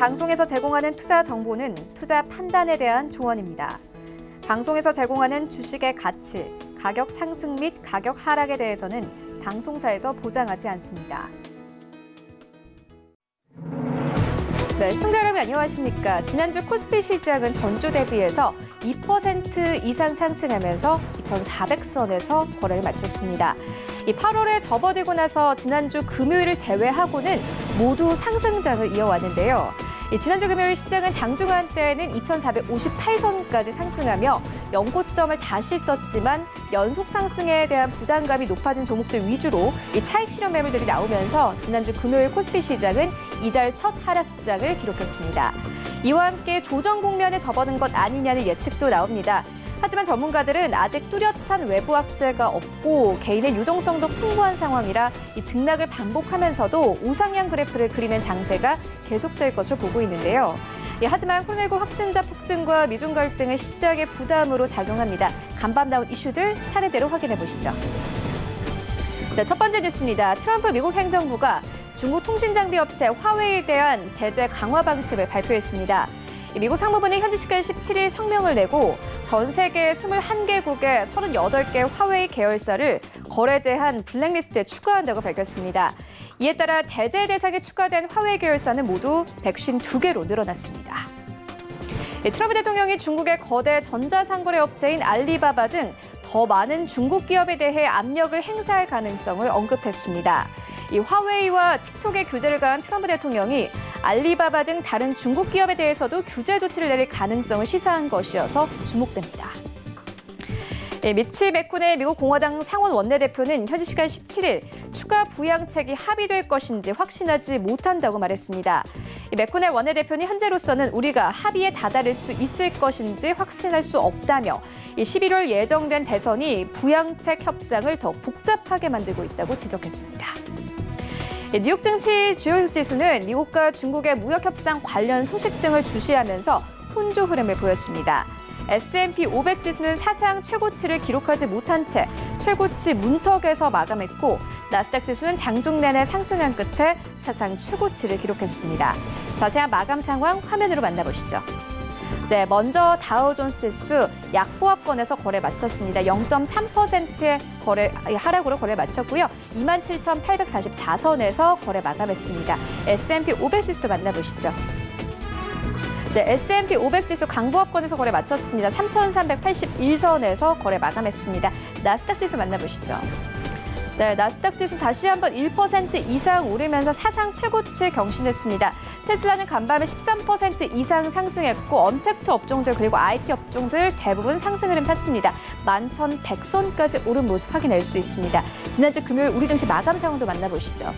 방송에서 제공하는 투자 정보는 투자 판단에 대한 조언입니다. 방송에서 제공하는 주식의 가치, 가격 상승 및 가격 하락에 대해서는 방송사에서 보장하지 않습니다. 네, 시청자 여러분 안녕하십니까? 지난주 코스피 시장은 전주 대비해서 2% 이상 상승하면서 2,400선에서 거래를 마쳤습니다. 이 8월에 접어들고 나서 지난주 금요일을 제외하고는 모두 상승장을 이어왔는데요. 지난주 금요일 시장은 장중한 때에는 2,458선까지 상승하며 연고점을 다시 썼지만 연속 상승에 대한 부담감이 높아진 종목들 위주로 이 차익 실현 매물들이 나오면서 지난주 금요일 코스피 시장은 이달 첫 하락장을 기록했습니다. 이와 함께 조정 국면에 접어든 것 아니냐는 예측도 나옵니다. 하지만 전문가들은 아직 뚜렷한 외부 악재가 없고 개인의 유동성도 풍부한 상황이라 이 등락을 반복하면서도 우상향 그래프를 그리는 장세가 계속될 것으로 보고 있는데요. 하지만 코로나19 확진자 폭증과 미중 갈등은 시장의 부담으로 작용합니다. 간밤 나온 이슈들 차례대로 확인해 보시죠. 네, 첫 번째 뉴스입니다. 트럼프 미국 행정부가 중국 통신장비 업체 화웨이에 대한 제재 강화 방침을 발표했습니다. 미국 상무부는 현지 시간 17일 성명을 내고 전 세계 21개국의 38개 화웨이 계열사를 거래 제한 블랙리스트에 추가한다고 밝혔습니다. 이에 따라 제재 대상에 추가된 화웨이 계열사는 모두 152개로 늘어났습니다. 트럼프 대통령이 중국의 거대 전자상거래 업체인 알리바바 등 더 많은 중국 기업에 대해 압력을 행사할 가능성을 언급했습니다. 이 화웨이와 틱톡의 규제를 가한 트럼프 대통령이 알리바바 등 다른 중국 기업에 대해서도 규제 조치를 내릴 가능성을 시사한 것이어서 주목됩니다. 미치 맥코넬 미국 공화당 상원 원내대표는 현지 시간 17일 추가 부양책이 합의될 것인지 확신하지 못한다고 말했습니다. 맥코넬 원내대표는 현재로서는 우리가 합의에 다다를 수 있을 것인지 확신할 수 없다며 11월 예정된 대선이 부양책 협상을 더 복잡하게 만들고 있다고 지적했습니다. 뉴욕 증시 주요 지수는 미국과 중국의 무역 협상 관련 소식 등을 주시하면서 혼조 흐름을 보였습니다. S&P 500 지수는 사상 최고치를 기록하지 못한 채 최고치 문턱에서 마감했고 나스닥 지수는 장중 내내 상승한 끝에 사상 최고치를 기록했습니다. 자세한 마감 상황 화면으로 만나보시죠. 네, 먼저 다우존스 지수 약보합권에서 거래 마쳤습니다. 0.3%의 하락으로 거래 마쳤고요. 27,844선에서 거래 마감했습니다. S&P 500 지수도 만나보시죠. 네, S&P 500 지수 강보합권에서 거래 마쳤습니다. 3,381선에서 거래 마감했습니다. 나스닥 지수 만나보시죠. 네, 나스닥 지수 다시 한번 1% 이상 오르면서 사상 최고치 경신했습니다. 테슬라는 간밤에 13% 이상 상승했고 언택트 업종들 그리고 IT 업종들 대부분 상승 흐름 탔습니다. 11,100선까지 오른 모습 확인할 수 있습니다. 지난주 금요일 우리 증시 마감 상황도 만나보시죠.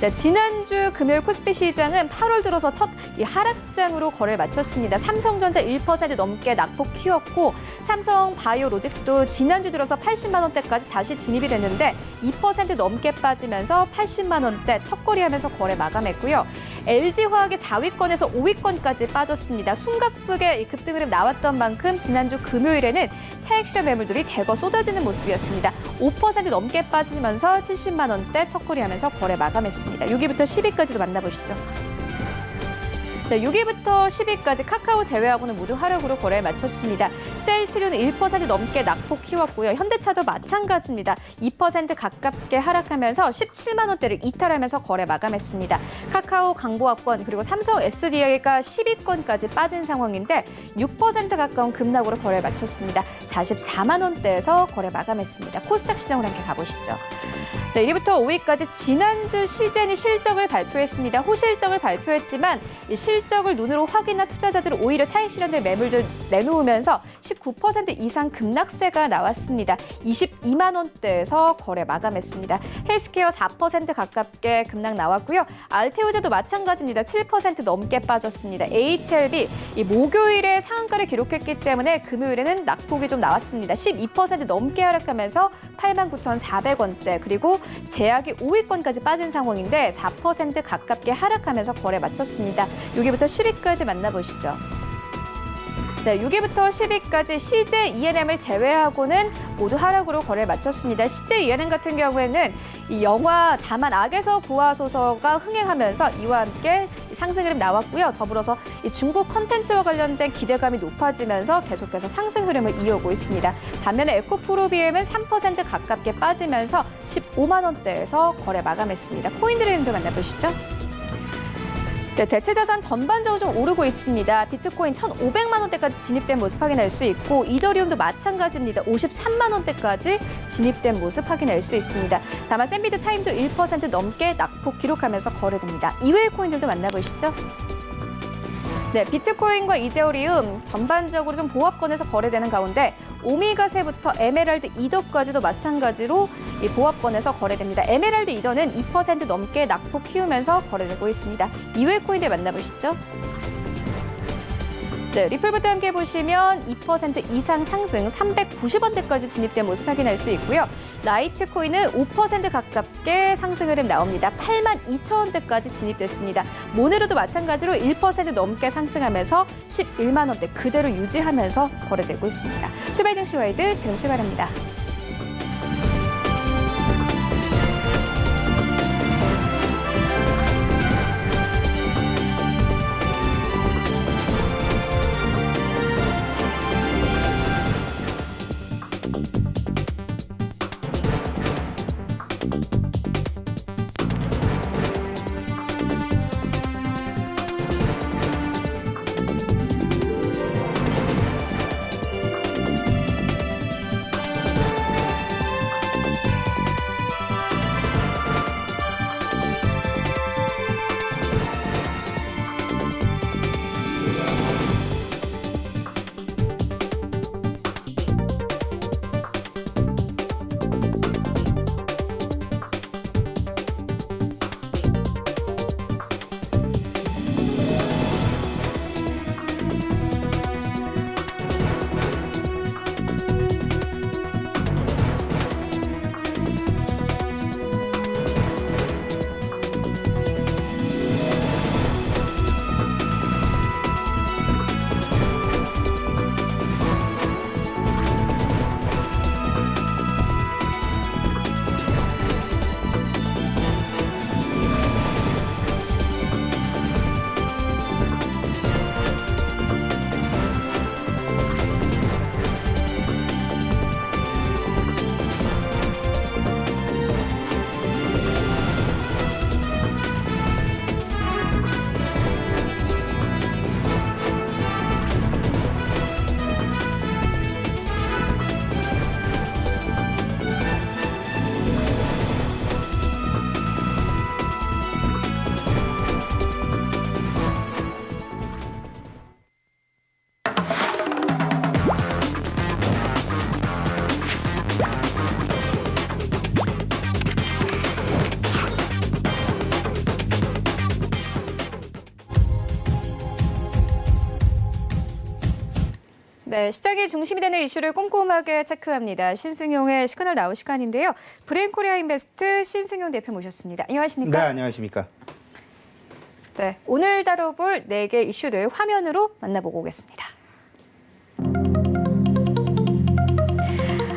네, 지난주 금요일 코스피 시장은 8월 들어서 첫 하락장으로 거래를 마쳤습니다. 삼성전자 1% 넘게 낙폭 키웠고 삼성바이오로직스도 지난주 들어서 80만 원대까지 다시 진입이 됐는데 2% 넘게 빠지면서 80만 원대 턱걸이하면서 거래 마감했고요. LG화학의 4위권에서 5위권까지 빠졌습니다. 숨가쁘게 급등 흐름 나왔던 만큼 지난주 금요일에는 차익 실현 매물들이 대거 쏟아지는 모습이었습니다. 5% 넘게 빠지면서 70만 원대 턱걸이하면서 거래 마감했습니다. 6위부터 10위까지도 만나보시죠. 네, 6위부터 10위까지 카카오 제외하고는 모두 하락으로 거래를 마쳤습니다. 셀트리온은 1% 넘게 낙폭 키웠고요. 현대차도 마찬가지입니다. 2% 가깝게 하락하면서 17만 원대를 이탈하면서 거래 마감했습니다. 카카오 강보합권 그리고 삼성 SDI가 10위권까지 빠진 상황인데 6% 가까운 급락으로 거래를 마쳤습니다. 44만 원대에서 거래 마감했습니다. 코스닥 시장으로 함께 가보시죠. 네, 1위부터 5위까지 지난주 시젠이 실적을 발표했습니다. 호실적을 발표했지만 이 실적을 눈으로 확인한 투자자들은 오히려 차익 실현될 매물들 내놓으면서 19% 이상 급락세가 나왔습니다. 22만 원대에서 거래 마감했습니다. 헬스케어 4% 가깝게 급락 나왔고요. 알테오제도 마찬가지입니다. 7% 넘게 빠졌습니다. HLB 이 목요일에 상한가를 기록했기 때문에 금요일에는 낙폭이 좀 나왔습니다. 12% 넘게 하락하면서 89,400원대 그리고 제약이 5위권까지 빠진 상황인데 4% 가깝게 하락하면서 거래 마쳤습니다. 6위부터 10위까지 만나보시죠. 네, 6위부터 10위까지 CJ ENM을 제외하고는 모두 하락으로 거래를 마쳤습니다. CJ ENM 같은 경우에는 이 영화 다만 악에서 구하소서가 흥행하면서 이와 함께 상승 흐름 나왔고요. 더불어서 이 중국 컨텐츠와 관련된 기대감이 높아지면서 계속해서 상승 흐름을 이어오고 있습니다. 반면에 에코프로비엠은 3% 가깝게 빠지면서 15만 원대에서 거래 마감했습니다. 코인들의 흐름도 만나보시죠. 네, 대체 자산 전반적으로 좀 오르고 있습니다. 비트코인 1,500만 원대까지 진입된 모습 확인할 수 있고 이더리움도 마찬가지입니다. 53만 원대까지 진입된 모습 확인할 수 있습니다. 다만 샌비드 타임도 1% 넘게 낙폭 기록하면서 거래됩니다. 이외의 코인들도 만나보시죠. 네, 비트코인과 이더리움 전반적으로 좀 보합권에서 거래되는 가운데 오미가세부터 에메랄드 이더까지도 마찬가지로 이 보합권에서 거래됩니다. 에메랄드 이더는 2% 넘게 낙폭 키우면서 거래되고 있습니다. 이외의 코인들 만나보시죠. 네, 리플부터 함께 보시면 2% 이상 상승 390원대까지 진입된 모습 확인할 수 있고요. 라이트코인은 5% 가깝게 상승 흐름 나옵니다. 82,000원대까지 진입됐습니다. 모네로도 마찬가지로 1% 넘게 상승하면서 11만 원대 그대로 유지하면서 거래되고 있습니다. 출발 증시 와이드 지금 출발합니다. 네, 시장의 중심이 되는 이슈를 꼼꼼하게 체크합니다. 신승용의 시그널 나올 시간인데요. 브레인코리아 인베스트 신승용 대표 모셨습니다. 안녕하십니까? 네, 안녕하십니까? 네, 오늘 다뤄볼 4개 이슈들 화면으로 만나보고 오겠습니다.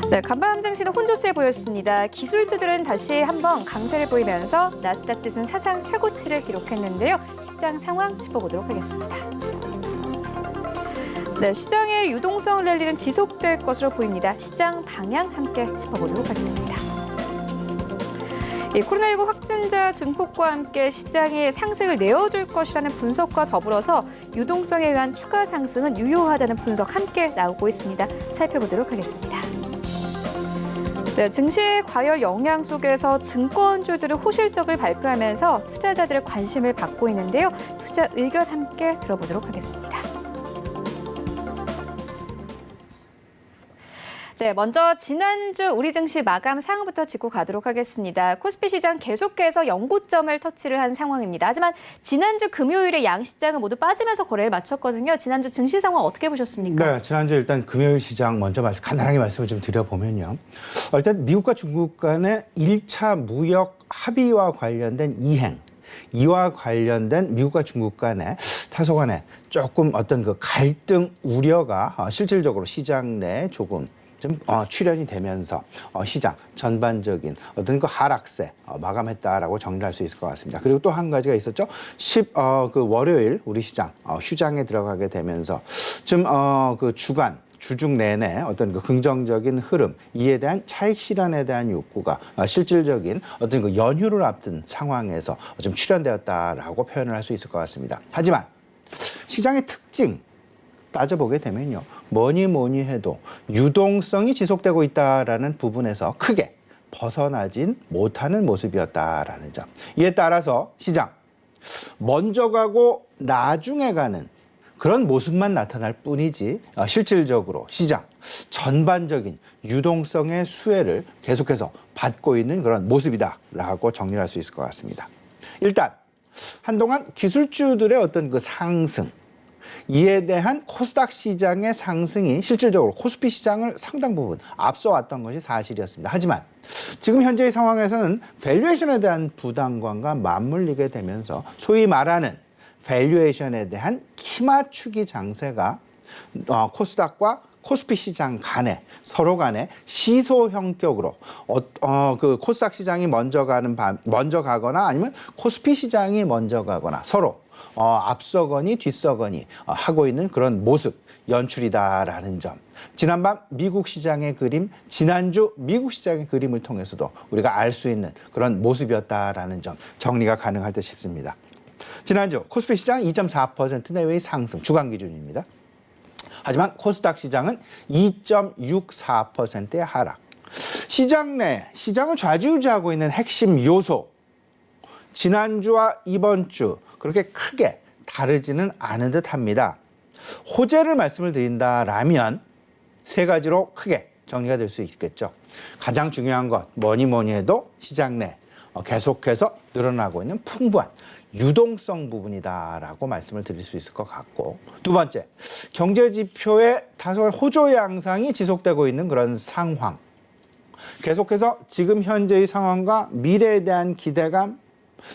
네, 간밤 증시는 혼조세 보였습니다. 기술주들은 다시 한번 강세를 보이면서 나스닥 지수는 사상 최고치를 기록했는데요. 시장 상황 짚어보도록 하겠습니다. 네, 시장의 유동성 랠리는 지속될 것으로 보입니다. 시장 방향 함께 짚어보도록 하겠습니다. 코로나19 확진자 증폭과 함께 시장의 상승을 내어줄 것이라는 분석과 더불어서 유동성에 의한 추가 상승은 유효하다는 분석 함께 나오고 있습니다. 살펴보도록 하겠습니다. 네, 증시의 과열 영향 속에서 증권주들은 호실적을 발표하면서 투자자들의 관심을 받고 있는데요. 투자 의견 함께 들어보도록 하겠습니다. 네, 먼저 지난주 우리 증시 마감 상황부터 짚고 가도록 하겠습니다. 코스피 시장 계속해서 연고점을 터치를 한 상황입니다. 하지만 지난주 금요일에 양시장은 모두 빠지면서 거래를 마쳤거든요. 지난주 증시 상황 어떻게 보셨습니까? 네, 지난주 일단 금요일 시장 먼저 간단하게 말씀을 좀 드려보면요. 일단 미국과 중국 간의 1차 무역 합의와 관련된 이와 관련된 미국과 중국 간의 다소간의 조금 어떤 그 갈등 우려가 실질적으로 시장 내에 조금 좀 출현이 되면서 시장 전반적인 어떤 그 하락세 마감했다라고 정리할 수 있을 것 같습니다. 그리고 또 한 가지가 있었죠. 그 월요일 우리 시장 휴장에 들어가게 되면서 좀 그 주중 내내 어떤 그 긍정적인 흐름, 이에 대한 차익 실현에 대한 욕구가 실질적인 어떤 그 연휴를 앞둔 상황에서 좀 출현되었다라고 표현을 할 수 있을 것 같습니다. 하지만 시장의 특징 따져보게 되면요, 뭐니 해도 유동성이 지속되고 있다라는 부분에서 크게 벗어나진 못하는 모습이었다라는 점. 이에 따라서 시장 먼저 가고 나중에 가는 그런 모습만 나타날 뿐이지 실질적으로 시장 전반적인 유동성의 수혜를 계속해서 받고 있는 그런 모습이다라고 정리할 수 있을 것 같습니다. 일단 한동안 기술주들의 어떤 그 상승, 이에 대한 코스닥 시장의 상승이 실질적으로 코스피 시장을 상당 부분 앞서왔던 것이 사실이었습니다. 하지만 지금 현재의 상황에서는 밸류에이션에 대한 부담감과 맞물리게 되면서 소위 말하는 밸류에이션에 대한 키맞추기 장세가 코스닥과 코스피 시장 간에 서로 간에 시소 형격으로 그 코스닥 시장이 먼저 가거나 아니면 코스피 시장이 먼저 가거나 서로 앞서거니 뒤서거니 하고 있는 그런 모습 연출이다라는 점. 지난밤 미국 시장의 그림, 지난주 미국 시장의 그림을 통해서도 우리가 알 수 있는 그런 모습이었다라는 점 정리가 가능할 듯 싶습니다. 지난주 코스피 시장 2.4% 내외의 상승, 주간 기준입니다. 하지만 코스닥 시장은 2.64%의 하락. 시장 내 시장을 좌지우지하고 있는 핵심 요소, 지난주와 이번 주 그렇게 크게 다르지는 않은 듯합니다. 호재를 말씀을 드린다라면 세 가지로 크게 정리가 될 수 있겠죠. 가장 중요한 것 뭐니 해도 시장 내 계속해서 늘어나고 있는 풍부한 유동성 부분이다라고 말씀을 드릴 수 있을 것 같고, 두 번째, 경제 지표의 다소 호조 양상이 지속되고 있는 그런 상황. 계속해서 지금 현재의 상황과 미래에 대한 기대감,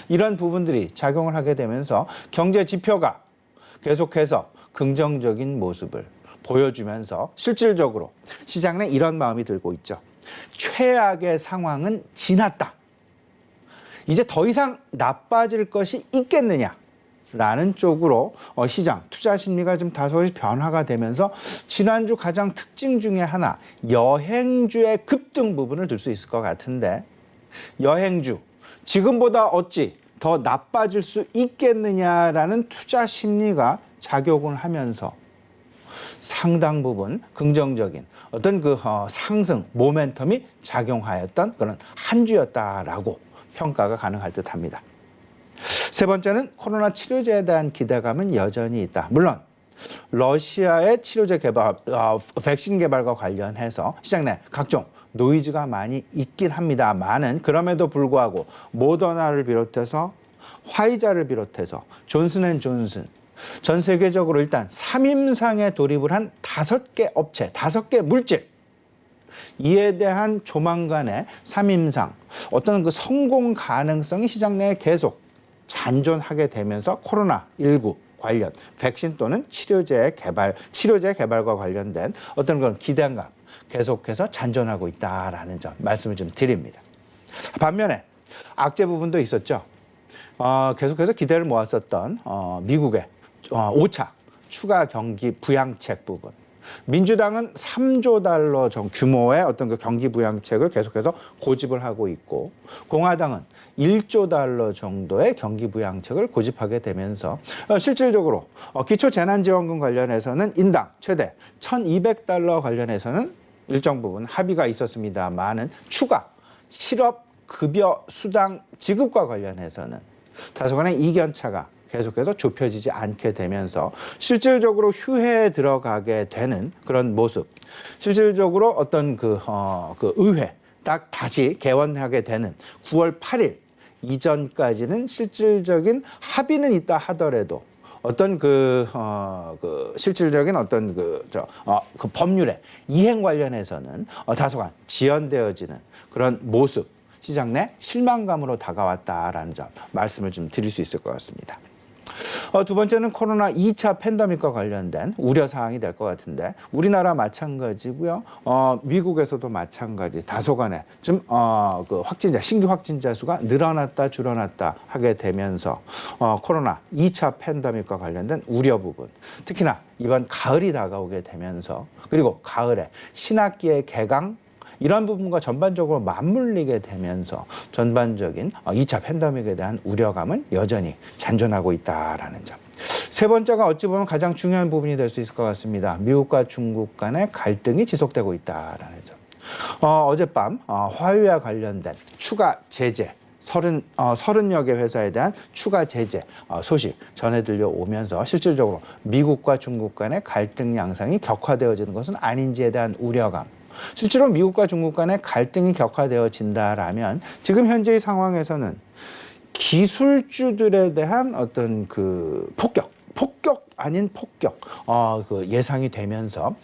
이런 부분들이 작용을 하게 되면서 경제 지표가 계속해서 긍정적인 모습을 보여주면서 실질적으로 시장 내 이런 마음이 들고 있죠. 최악의 상황은 지났다. 이제 더 이상 나빠질 것이 있겠느냐라는 쪽으로 시장 투자 심리가 좀 다소의 변화가 되면서 지난주 가장 특징 중에 하나, 여행주의 급등 부분을 들 수 있을 것 같은데, 여행주 지금보다 어찌 더 나빠질 수 있겠느냐라는 투자 심리가 작용을 하면서 상당 부분 긍정적인 어떤 그 상승 모멘텀이 작용하였던 그런 한 주였다라고 평가가 가능할 듯합니다. 세 번째는 코로나 치료제에 대한 기대감은 여전히 있다. 물론 러시아의 치료제 개발, 백신 개발과 관련해서 시장 내 각종 노이즈가 많이 있긴 합니다만은, 그럼에도 불구하고 모더나를 비롯해서 화이자를 비롯해서 존슨앤존슨 전 세계적으로 일단 3임상에 돌입을 한 5개 업체, 5개 물질, 이에 대한 조만간의 3임상 어떤 그 성공 가능성이 시장 내에 계속 잔존하게 되면서 코로나19 관련 백신 또는 치료제 개발과 관련된 어떤 그런 기대감 계속해서 잔존하고 있다라는 점 말씀을 좀 드립니다. 반면에 악재 부분도 있었죠. 계속해서 기대를 모았었던 미국의 5차 추가 경기 부양책 부분. 민주당은 3조 달러 규모의 어떤 그 경기 부양책을 계속해서 고집을 하고 있고, 공화당은 1조 달러 정도의 경기 부양책을 고집하게 되면서 실질적으로 기초재난지원금 관련해서는 인당 최대 1,200달러 관련해서는 일정 부분 합의가 있었습니다만은 추가 실업급여 수당 지급과 관련해서는 다소간의 이견차가 계속해서 좁혀지지 않게 되면서 실질적으로 휴회에 들어가게 되는 그런 모습, 실질적으로 어떤 그 의회 딱 다시 개원하게 되는 9월 8일 이전까지는 실질적인 합의는 있다 하더라도 어떤 실질적인 어떤 그 법률의 이행 관련해서는 다소간 지연되어지는 그런 모습, 시장 내 실망감으로 다가왔다라는 점 말씀을 좀 드릴 수 있을 것 같습니다. 두 번째는 코로나 2차 팬데믹과 관련된 우려 사항이 될 것 같은데 우리나라 마찬가지고요. 미국에서도 마찬가지. 다소간에 좀 그 확진자 신규 확진자 수가 늘어났다 줄어났다 하게 되면서 코로나 2차 팬데믹과 관련된 우려 부분. 특히나 이번 가을이 다가오게 되면서 그리고 가을에 신학기의 개강 이런 부분과 전반적으로 맞물리게 되면서 전반적인 2차 팬데믹에 대한 우려감은 여전히 잔존하고 있다라는 점. 세 번째가 어찌 보면 가장 중요한 부분이 될 수 있을 것 같습니다. 미국과 중국 간의 갈등이 지속되고 있다라는 점. 어젯밤 화웨이와 관련된 추가 제재 30여 개 회사에 대한 추가 제재 소식 전해 들려오면서 실질적으로 미국과 중국 간의 갈등 양상이 격화되어지는 것은 아닌지에 대한 우려감. 실제로 미국과 중국 간의 갈등이 격화되어진다라면 지금 현재의 상황에서는 기술주들에 대한 어떤 그 폭격 아닌 폭격 그 예상이 되면서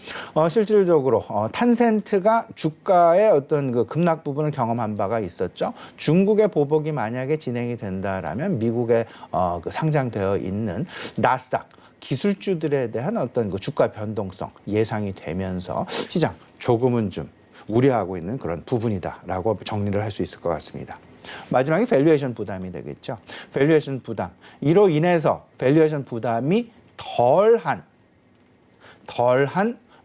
실질적으로 탄센트가 주가의 어떤 그 급락 부분을 경험한 바가 있었죠. 중국의 보복이 만약에 진행이 된다라면 미국에 그 상장되어 있는 나스닥 기술주들에 대한 어떤 그 주가 변동성 예상이 되면서 시장 조금은 좀 우려하고 있는 그런 부분이다라고 정리를 할 수 있을 것 같습니다. 마지막에 밸류에이션 부담이 되겠죠. 밸류에이션 부담. 이로 인해서 밸류에이션 부담이 덜한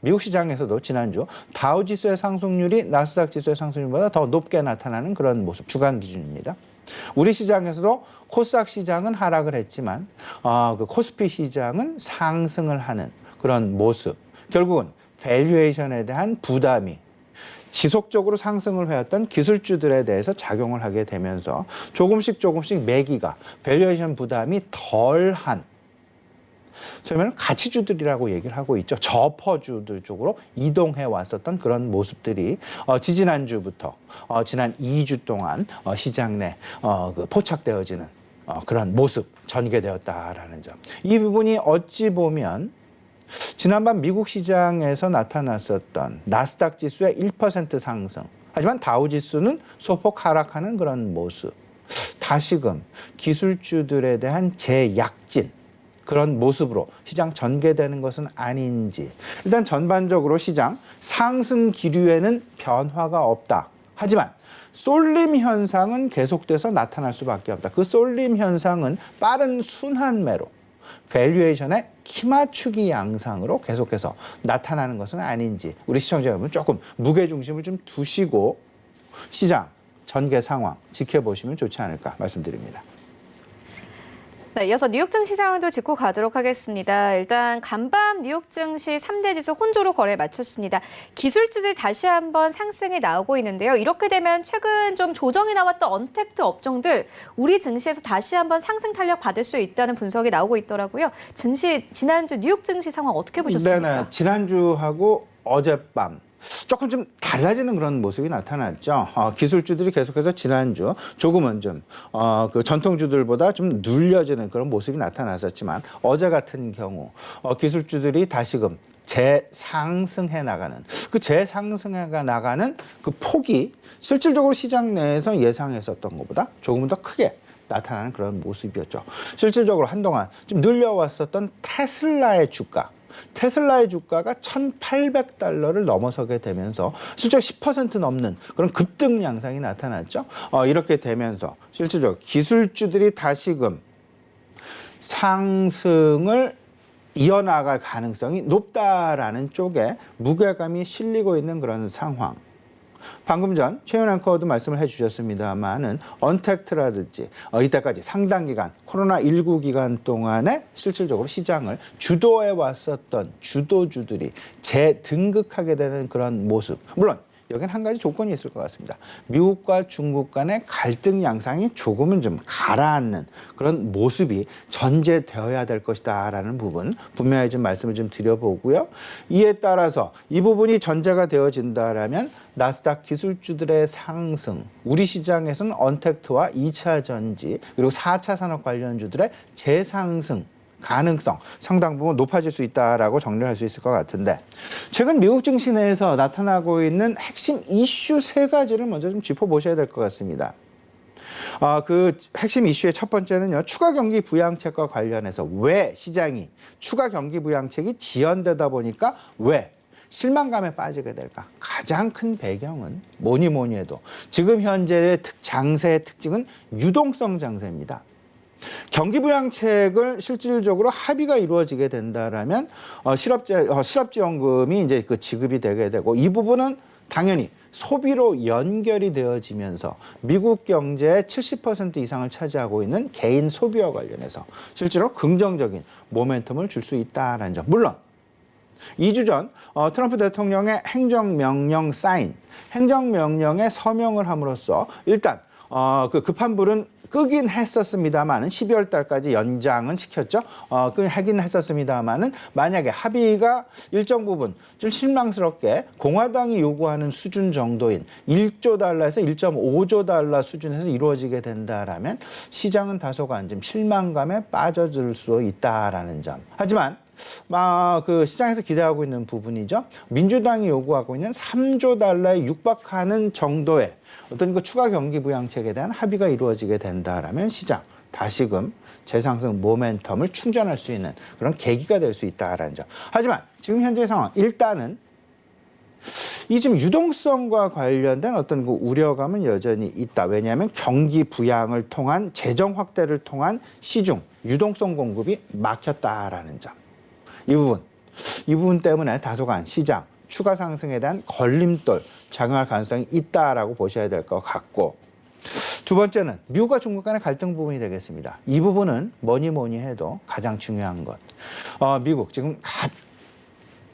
미국 시장에서도 지난주 다우 지수의 상승률이 나스닥 지수의 상승률보다 더 높게 나타나는 그런 모습, 주간 기준입니다. 우리 시장에서도 코스닥 시장은 하락을 했지만 그 코스피 시장은 상승을 하는 그런 모습. 결국은 밸류에이션에 대한 부담이 지속적으로 상승을 해왔던 기술주들에 대해서 작용을 하게 되면서 조금씩 매기가 밸류에이션 부담이 덜한 소위 말하는 가치주들이라고 얘기를 하고 있죠. 저퍼주들 쪽으로 이동해 왔었던 그런 모습들이 지지난주부터 지난 2주 동안 시장 내 그 포착되어지는 그런 모습 전개되었다라는 점. 이 부분이 어찌 보면 지난밤 미국 시장에서 나타났었던 나스닥 지수의 1% 상승. 하지만 다우 지수는 소폭 하락하는 그런 모습. 다시금 기술주들에 대한 재약진. 그런 모습으로 시장 전개되는 것은 아닌지. 일단 전반적으로 시장 상승 기류에는 변화가 없다. 하지만 쏠림 현상은 계속돼서 나타날 수밖에 없다. 그 쏠림 현상은 빠른 순환 매로 밸류에이션의 키맞추기 양상으로 계속해서 나타나는 것은 아닌지 우리 시청자 여러분 조금 무게중심을 좀 두시고 시장 전개 상황 지켜보시면 좋지 않을까 말씀드립니다. 네, 이어서 뉴욕 증시 상황도 짚고 가도록 하겠습니다. 일단 간밤 뉴욕 증시 3대 지수 혼조로 거래 마쳤습니다. 기술주들이 다시 한번 상승이 나오고 있는데요. 이렇게 되면 최근 좀 조정이 나왔던 언택트 업종들 우리 증시에서 다시 한번 상승 탄력 받을 수 있다는 분석이 나오고 있더라고요. 지난주 뉴욕 증시 상황 어떻게 보셨습니까? 네네. 지난주하고 어젯밤 조금 좀 달라지는 그런 모습이 나타났죠. 기술주들이 계속해서 지난주 조금은 좀 그 전통주들보다 좀 눌려지는 그런 모습이 나타났었지만 어제 같은 경우 기술주들이 다시금 재상승해 나가는 그 폭이 실질적으로 시장 내에서 예상했었던 것보다 조금은 더 크게 나타나는 그런 모습이었죠. 실질적으로 한동안 좀 늘려왔었던 테슬라의 주가가 1,800달러를 넘어서게 되면서 실제 10% 넘는 그런 급등 양상이 나타났죠. 이렇게 되면서 실질적으로 기술주들이 다시금 상승을 이어나갈 가능성이 높다라는 쪽에 무게감이 실리고 있는 그런 상황. 방금 전 최윤 앵커도 말씀을 해주셨습니다만은 언택트라든지 이때까지 상당 기간 코로나19 기간 동안에 실질적으로 시장을 주도해 왔었던 주도주들이 재등극하게 되는 그런 모습. 물론 여기는 한 가지 조건이 있을 것 같습니다. 미국과 중국 간의 갈등 양상이 조금은 좀 가라앉는 그런 모습이 전제되어야 될 것이다라는 부분 분명히 좀 말씀을 좀 드려보고요. 이에 따라서 이 부분이 전제가 되어진다라면 나스닥 기술주들의 상승, 우리 시장에서는 언택트와 2차 전지 그리고 4차 산업 관련주들의 재상승 가능성 상당 부분 높아질 수 있다라고 정리할 수 있을 것 같은데 최근 미국 증시 내에서 나타나고 있는 핵심 이슈 세 가지를 먼저 좀 짚어보셔야 될 것 같습니다. 그 핵심 이슈의 첫 번째는요. 추가 경기 부양책과 관련해서 왜 시장이 추가 경기 부양책이 지연되다 보니까 왜 실망감에 빠지게 될까? 가장 큰 배경은 뭐니 해도 지금 현재의 장세의 특징은 유동성 장세입니다. 경기 부양책을 실질적으로 합의가 이루어지게 된다라면 실업지원금이 이제 그 지급이 되게 되고 이 부분은 당연히 소비로 연결이 되어지면서 미국 경제의 70% 이상을 차지하고 있는 개인 소비와 관련해서 실제로 긍정적인 모멘텀을 줄 수 있다라는 점. 물론 2주 전 트럼프 대통령의 행정명령 사인, 행정명령에 서명을 함으로써 일단 그 급한 불은 끄긴 했었습니다만은 12월 달까지 연장은 시켰죠. 하긴 했었습니다만은 만약에 합의가 일정 부분 좀 실망스럽게 공화당이 요구하는 수준 정도인 1조 달러에서 1.5조 달러 수준에서 이루어지게 된다라면 시장은 다소간 좀 실망감에 빠져들 수 있다라는 점. 하지만 그 시장에서 기대하고 있는 부분이죠. 민주당이 요구하고 있는 3조 달러에 육박하는 정도의 어떤 그 추가 경기 부양책에 대한 합의가 이루어지게 된다라면 시장 다시금 재상승 모멘텀을 충전할 수 있는 그런 계기가 될 수 있다라는 점. 하지만 지금 현재 상황 일단은 이 지금 유동성과 관련된 어떤 그 우려감은 여전히 있다. 왜냐하면 경기 부양을 통한 재정 확대를 통한 시중 유동성 공급이 막혔다라는 점. 이 부분 때문에 다소간 시장 추가 상승에 대한 걸림돌 작용할 가능성이 있다라고 보셔야 될 것 같고, 두 번째는 미국과 중국 간의 갈등 부분이 되겠습니다. 이 부분은 뭐니 해도 가장 중요한 것. 미국 지금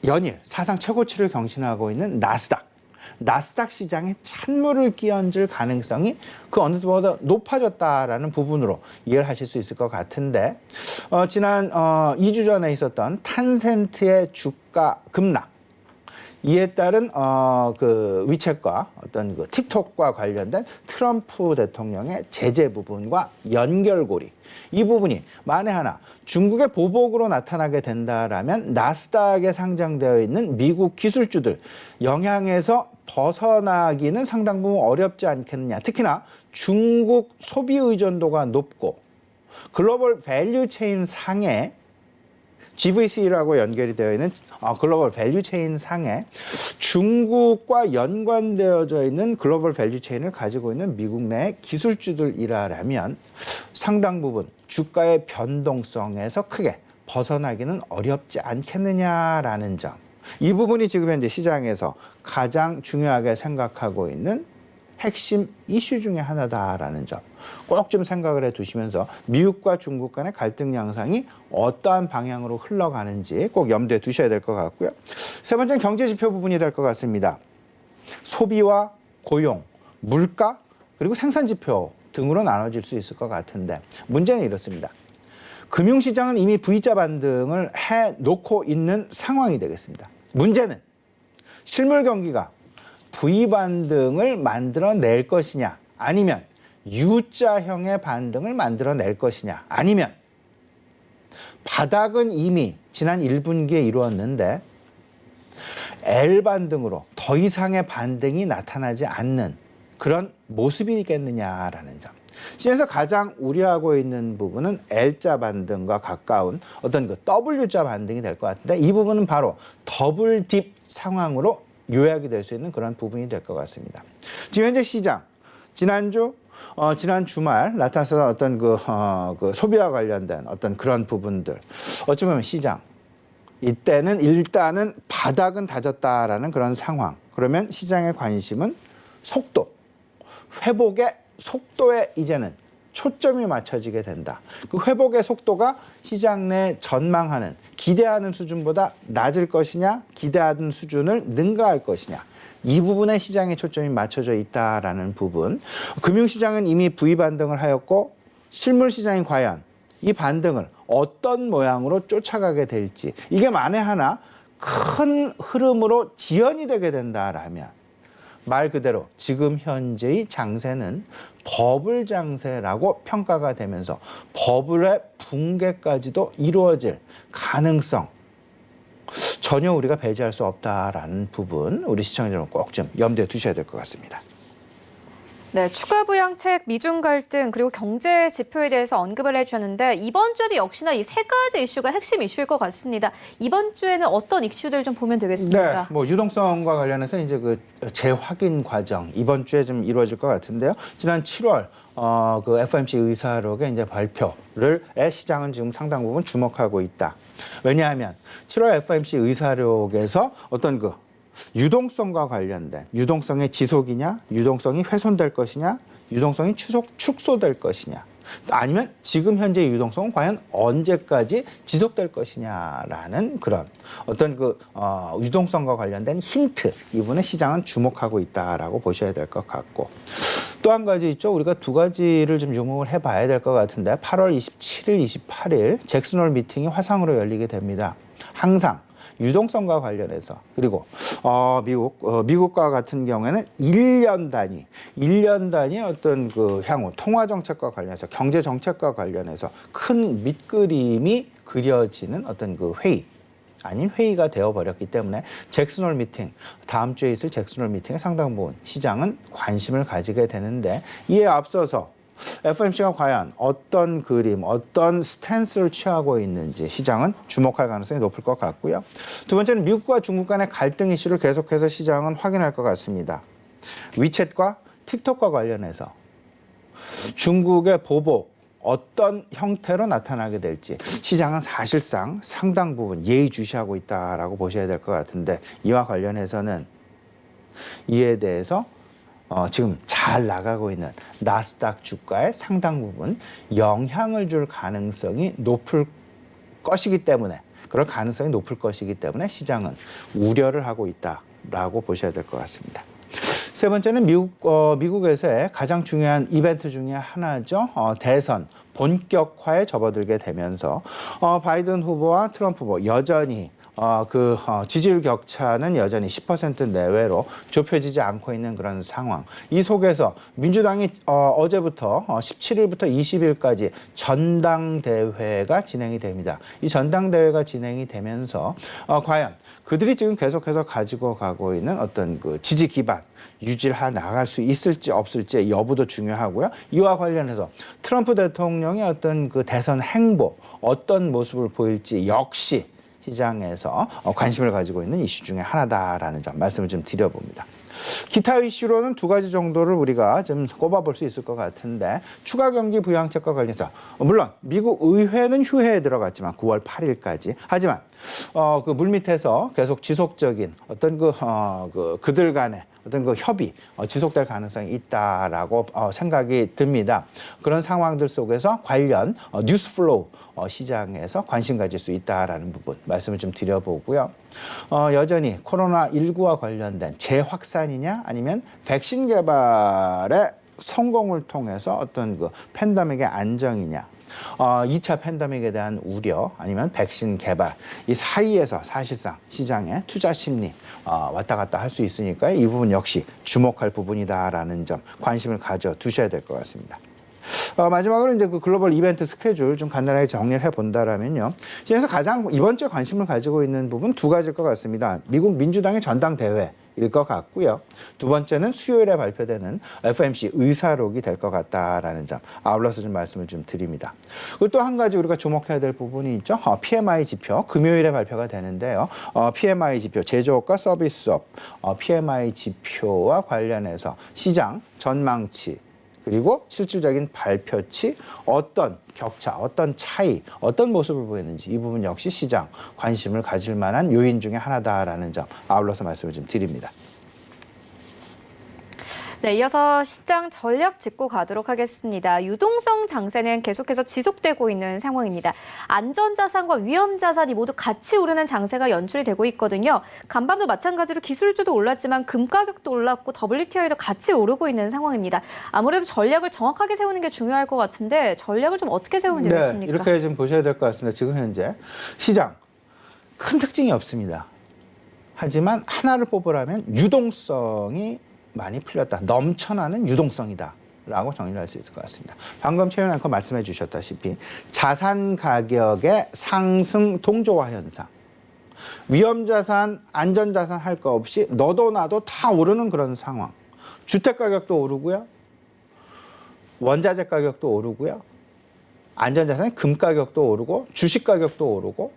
연일 사상 최고치를 경신하고 있는 나스닥 시장에 찬물을 끼얹을 가능성이 그 어느 때보다 높아졌다라는 부분으로 이해를 하실 수 있을 것 같은데, 지난 2주 전에 있었던 탄센트의 주가 급락, 이에 따른 그 위챗과 어떤 그 틱톡과 관련된 트럼프 대통령의 제재 부분과 연결고리, 이 부분이 만에 하나 중국의 보복으로 나타나게 된다라면 나스닥에 상장되어 있는 미국 기술주들 영향에서 벗어나기는 상당 부분 어렵지 않겠느냐. 특히나 중국 소비 의존도가 높고 글로벌 밸류 체인 상에 GVC라고 연결이 되어 있는 글로벌 밸류 체인 상에 중국과 연관되어져 있는 글로벌 밸류 체인을 가지고 있는 미국 내 기술주들이라면 상당 부분 주가의 변동성에서 크게 벗어나기는 어렵지 않겠느냐라는 점. 이 부분이 지금 현재 시장에서 가장 중요하게 생각하고 있는 핵심 이슈 중에 하나다라는 점. 꼭 좀 생각을 해 두시면서 미국과 중국 간의 갈등 양상이 어떠한 방향으로 흘러가는지 꼭 염두에 두셔야 될 것 같고요. 세 번째는 경제 지표 부분이 될 것 같습니다. 소비와 고용, 물가, 그리고 생산 지표 등으로 나눠질 수 있을 것 같은데, 문제는 이렇습니다. 금융시장은 이미 V자 반등을 해놓고 있는 상황이 되겠습니다. 문제는 실물 경기가 V 반등을 만들어낼 것이냐, 아니면 U자형의 반등을 만들어낼 것이냐, 아니면 바닥은 이미 지난 1분기에 이루었는데 L 반등으로 더 이상의 반등이 나타나지 않는 그런 모습이겠느냐라는 점. 시장에서 가장 우려하고 있는 부분은 L자 반등과 가까운 어떤 그 W자 반등이 될 것 같은데, 이 부분은 바로 더블 딥 상황으로 요약이 될 수 있는 그런 부분이 될 것 같습니다. 지금 현재 시장, 지난 주말 나타났던 어떤 그 소비와 관련된 어떤 그런 부분들, 어찌 보면 시장, 이때는 일단은 바닥은 다졌다라는 그런 상황. 그러면 시장의 관심은 속도, 회복의 속도에 이제는 초점이 맞춰지게 된다. 그 회복의 속도가 시장 내 전망하는, 기대하는 수준보다 낮을 것이냐, 기대하는 수준을 능가할 것이냐, 이 부분에 시장의 초점이 맞춰져 있다라는 부분. 금융시장은 이미 V 반등을 하였고, 실물시장이 과연 이 반등을 어떤 모양으로 쫓아가게 될지, 이게 만에 하나 큰 흐름으로 지연이 되게 된다라면 말 그대로 지금 현재의 장세는 버블 장세라고 평가가 되면서 버블의 붕괴까지도 이루어질 가능성, 전혀 우리가 배제할 수 없다라는 부분, 우리 시청자 여러분 꼭 좀 염두에 두셔야 될 것 같습니다. 네, 추가 부양책, 미중 갈등, 그리고 경제 지표에 대해서 언급을 해주셨는데 이번 주에도 역시나 이 세 가지 이슈가 핵심 이슈일 것 같습니다. 이번 주에는 어떤 이슈들 좀 보면 되겠습니까? 네, 뭐 유동성과 관련해서 이제 그 재확인 과정 이번 주에 좀 이루어질 것 같은데요. 지난 7월 그 FOMC 의사록의 이제 발표를 시장은 지금 상당 부분 주목하고 있다. 왜냐하면 7월 FOMC 의사록에서 어떤 그 유동성과 관련된 유동성의 지속이냐, 유동성이 훼손될 것이냐, 유동성이 축소될 것이냐, 아니면 지금 현재 유동성은 과연 언제까지 지속될 것이냐라는 그런 어떤 그 유동성과 관련된 힌트, 이 부분에 시장은 주목하고 있다라고 보셔야 될 것 같고, 또 한 가지 있죠. 우리가 두 가지를 좀 주목을 해봐야 될 것 같은데 8월 27일, 28일 잭슨홀 미팅이 화상으로 열리게 됩니다. 항상 유동성과 관련해서, 그리고 미국과 같은 경우에는 1년 단위 어떤 그 향후 통화 정책과 관련해서, 경제 정책과 관련해서 큰 밑그림이 그려지는 어떤 그 회의 아닌 회의가 되어버렸기 때문에 잭슨홀 미팅, 다음 주에 있을 잭슨홀 미팅에 상당 부분 시장은 관심을 가지게 되는데, 이에 앞서서 FOMC가 과연 어떤 그림, 어떤 스탠스를 취하고 있는지 시장은 주목할 가능성이 높을 것 같고요. 두 번째는 미국과 중국 간의 갈등 이슈를 계속해서 시장은 확인할 것 같습니다. 위챗과 틱톡과 관련해서 중국의 보복, 어떤 형태로 나타나게 될지 시장은 사실상 상당 부분 예의주시하고 있다라고 보셔야 될 것 같은데, 이와 관련해서는 이에 대해서 지금 잘 나가고 있는 나스닥 주가에 상당 부분 영향을 줄 가능성이 높을 것이기 때문에, 그럴 가능성이 높을 것이기 때문에 시장은 우려를 하고 있다라고 보셔야 될 것 같습니다. 세 번째는 미국에서의 가장 중요한 이벤트 중에 하나죠. 대선 본격화에 접어들게 되면서 바이든 후보와 트럼프 후보 여전히 지지율 격차는 여전히 10% 내외로 좁혀지지 않고 있는 그런 상황. 이 속에서 민주당이 어제부터 17일부터 20일까지 전당대회가 진행이 됩니다. 이 전당대회가 진행이 되면서 과연 그들이 지금 계속해서 가지고 가고 있는 어떤 그 지지 기반 유지를 나갈 수 있을지 없을지 여부도 중요하고요. 이와 관련해서 트럼프 대통령의 어떤 그 대선 행보, 어떤 모습을 보일지 역시 시장에서 관심을 가지고 있는 이슈 중에 하나다라는 점 말씀을 좀 드려봅니다. 기타 이슈로는 두 가지 정도를 우리가 좀 꼽아볼 수 있을 것 같은데, 추가 경기 부양책과 관련해서 물론 미국 의회는 휴회에 들어갔지만 9월 8일까지, 하지만 그 물밑에서 계속 지속적인 어떤 그들 간의 어떤 그 협의 지속될 가능성이 있다라고 생각이 듭니다. 그런 상황들 속에서 관련 뉴스 플로우 시장에서 관심 가질 수 있다라는 부분 말씀을 좀 드려보고요. 여전히 코로나19와 관련된 재확산이냐, 아니면 백신 개발의 성공을 통해서 어떤 그 팬데믹의 안정이냐, 2차 팬데믹에 대한 우려, 아니면 백신 개발, 이 사이에서 사실상 시장의 투자 심리 왔다 갔다 할 수 있으니까 이 부분 역시 주목할 부분이다라는 점 관심을 가져 두셔야 될 것 같습니다. 마지막으로 이제 그 글로벌 이벤트 스케줄 좀 간단하게 정리를 해본다라면요. 시장에서 가장 이번 주에 관심을 가지고 있는 부분 두 가지일 것 같습니다. 미국 민주당의 전당대회일 것 같고요. 두 번째는 수요일에 발표되는 FOMC 의사록이 될 것 같다라는 점 아울러서 좀 말씀을 좀 드립니다. 그리고 또 한 가지 우리가 주목해야 될 부분이 있죠. PMI 지표 금요일에 발표가 되는데요. PMI 지표 제조업과 서비스업 PMI 지표와 관련해서 시장 전망치, 그리고 실질적인 발표치, 어떤 격차, 어떤 차이, 어떤 모습을 보이는지 이 부분 역시 시장 관심을 가질 만한 요인 중에 하나다라는 점 아울러서 말씀을 좀 드립니다. 네, 이어서 시장 전략 짚고 가도록 하겠습니다. 유동성 장세는 계속해서 지속되고 있는 상황입니다. 안전자산과 위험자산이 모두 같이 오르는 장세가 연출이 되고 있거든요. 간밤도 마찬가지로 기술주도 올랐지만 금 가격도 올랐고 WTI도 같이 오르고 있는 상황입니다. 아무래도 전략을 정확하게 세우는 게 중요할 것 같은데 전략을 좀 어떻게 세우면 되겠습니까? 네, 이렇게 좀 보셔야 될 것 같습니다. 지금 현재 시장 큰 특징이 없습니다. 하지만 하나를 뽑으라면 유동성이 많이 풀렸다. 넘쳐나는 유동성이다. 라고 정리를 할 수 있을 것 같습니다. 방금 최윤 앵커 말씀해 주셨다시피 자산 가격의 상승 동조화 현상. 위험자산, 안전자산 할 거 없이 너도 나도 다 오르는 그런 상황. 주택 가격도 오르고요. 원자재 가격도 오르고요. 안전자산 금 가격도 오르고 주식 가격도 오르고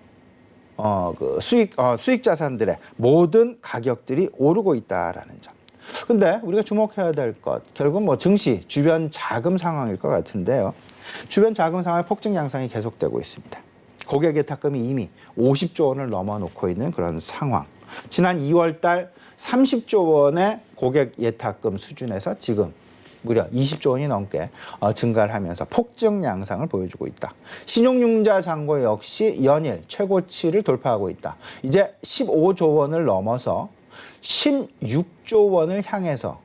수익 자산들의 모든 가격들이 오르고 있다라는 점. 근데 우리가 주목해야 될 것, 결국 뭐 증시 주변 자금 상황일 것 같은데요. 주변 자금 상황의 폭증 양상이 계속되고 있습니다. 고객 예탁금이 이미 50조 원을 넘어놓고 있는 그런 상황. 지난 2월 달 30조 원의 고객 예탁금 수준에서 지금 무려 20조 원이 넘게 증가를 하면서 폭증 양상을 보여주고 있다. 신용융자 잔고 역시 연일 최고치를 돌파하고 있다. 이제 15조 원을 넘어서 16조 원을 향해서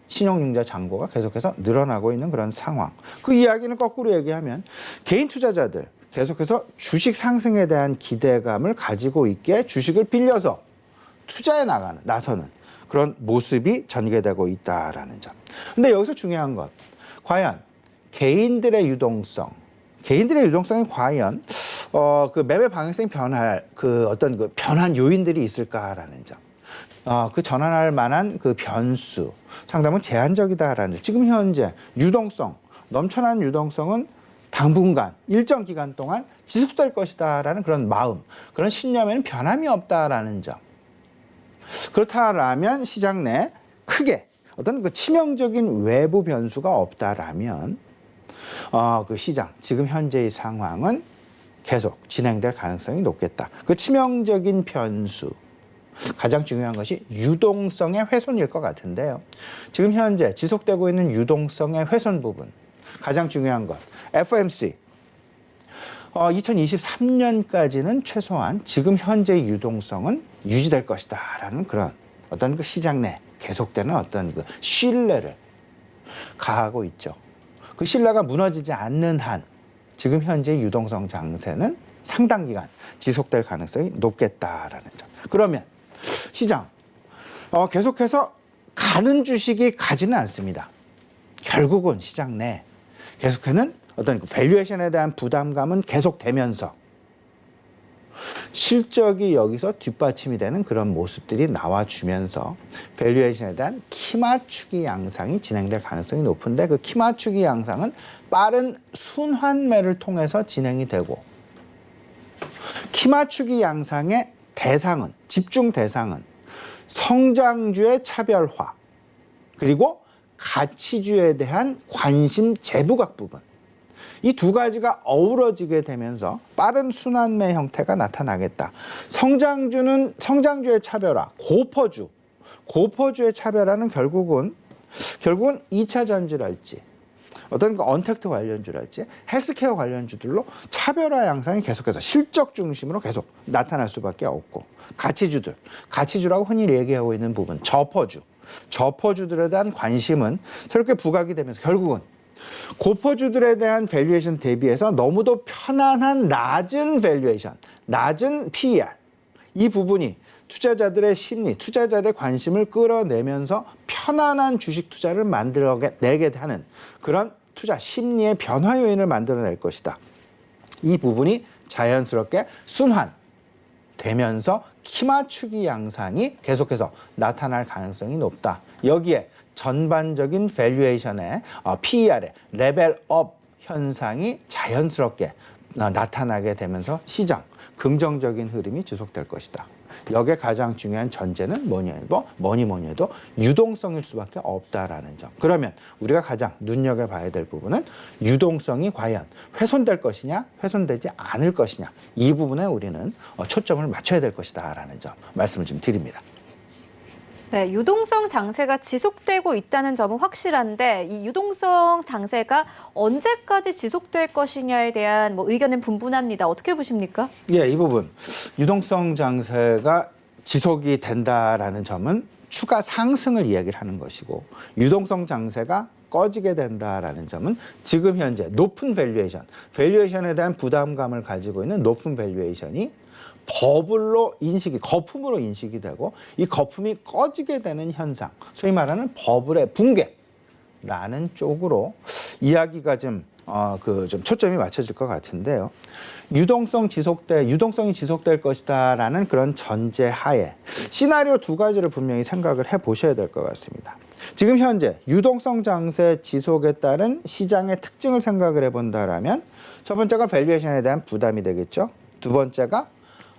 신용융자 잔고가 계속해서 늘어나고 있는 그런 상황. 그 이야기는 거꾸로 얘기하면 개인 투자자들 계속해서 주식 상승에 대한 기대감을 가지고 있게 주식을 빌려서 투자에 나서는 그런 모습이 전개되고 있다라는 점. 근데 여기서 중요한 것, 과연 개인들의 유동성이 과연 그 매매 방향성이 변할 그 어떤 그 변한 요인들이 있을까라는 점. 그 전환할 만한 그 변수 상당히 제한적이다라는 점. 지금 현재 넘쳐난 유동성은 당분간 일정 기간 동안 지속될 것이다라는 그런 마음, 그런 신념에는 변함이 없다라는 점. 그렇다라면 시장 내 크게 어떤 그 치명적인 외부 변수가 없다라면 그 시장 지금 현재의 상황은 계속 진행될 가능성이 높겠다. 그 치명적인 변수 가장 중요한 것이 유동성의 훼손일 것 같은데요. 지금 현재 지속되고 있는 유동성의 훼손 부분 가장 중요한 것 FOMC 2023년까지는 최소한 지금 현재의 유동성은 유지될 것이다라는 그런 어떤 그 시장 내 계속되는 어떤 그 신뢰를 가하고 있죠. 그 신뢰가 무너지지 않는 한 지금 현재 유동성 장세는 상당 기간 지속될 가능성이 높겠다라는 점. 그러면 시장 계속해서 가는 주식이 가지는 않습니다. 결국은 시장 내 계속해는 어떤 그 밸류에이션에 대한 부담감은 계속되면서 실적이 여기서 뒷받침이 되는 그런 모습들이 나와주면서 밸류에이션에 대한 키맞추기 양상이 진행될 가능성이 높은데 그 키맞추기 양상은 빠른 순환매를 통해서 진행이 되고 키맞추기 양상의 집중 대상은 성장주의 차별화 그리고 가치주에 대한 관심 재부각 부분 이 두 가지가 어우러지게 되면서 빠른 순환매 형태가 나타나겠다. 성장주의 차별화, 고퍼주의 차별화는 결국은 2차 전지랄지 어떤 그 언택트 관련주랄지 헬스케어 관련주들로 차별화 양상이 계속해서 실적 중심으로 계속 나타날 수밖에 없고 가치주라고 흔히 얘기하고 있는 부분 저퍼주들에 대한 관심은 새롭게 부각이 되면서 결국은 고퍼주들에 대한 밸류에이션 대비해서 너무도 편안한 낮은 밸류에이션, 낮은 PER 이 부분이 투자자들의 심리, 투자자들의 관심을 끌어내면서 편안한 주식 투자를 만들어내게 하는 그런 투자 심리의 변화 요인을 만들어낼 것이다. 이 부분이 자연스럽게 순환되면서 키맞추기 양상이 계속해서 나타날 가능성이 높다. 여기에 전반적인 밸류에이션의 PER의 레벨업 현상이 자연스럽게 나타나게 되면서 시장 긍정적인 흐름이 지속될 것이다. 여기에 가장 중요한 전제는 뭐니 해도 유동성일 수밖에 없다라는 점. 그러면 우리가 가장 눈여겨봐야 될 부분은 유동성이 과연 훼손될 것이냐 훼손되지 않을 것이냐 이 부분에 우리는 초점을 맞춰야 될 것이다라는 점 말씀을 좀 드립니다. 네, 유동성 장세가 지속되고 있다는 점은 확실한데 이 유동성 장세가 언제까지 지속될 것이냐에 대한 의견은 분분합니다. 어떻게 보십니까? 예, 이 부분 유동성 장세가 지속이 된다라는 점은 추가 상승을 이야기를 하는 것이고 유동성 장세가 꺼지게 된다라는 점은 지금 현재 높은 밸류에이션에 대한 부담감을 가지고 있는 높은 밸류에이션이 거품으로 인식이 되고 이 거품이 꺼지게 되는 현상, 소위 말하는 버블의 붕괴라는 쪽으로 이야기가 좀 초점이 맞춰질 것 같은데요. 유동성이 지속될 것이다라는 그런 전제하에 시나리오 두 가지를 분명히 생각을 해보셔야 될 것 같습니다. 지금 현재 유동성 장세 지속에 따른 시장의 특징을 생각을 해본다라면 첫 번째가 밸류에이션에 대한 부담이 되겠죠. 두 번째가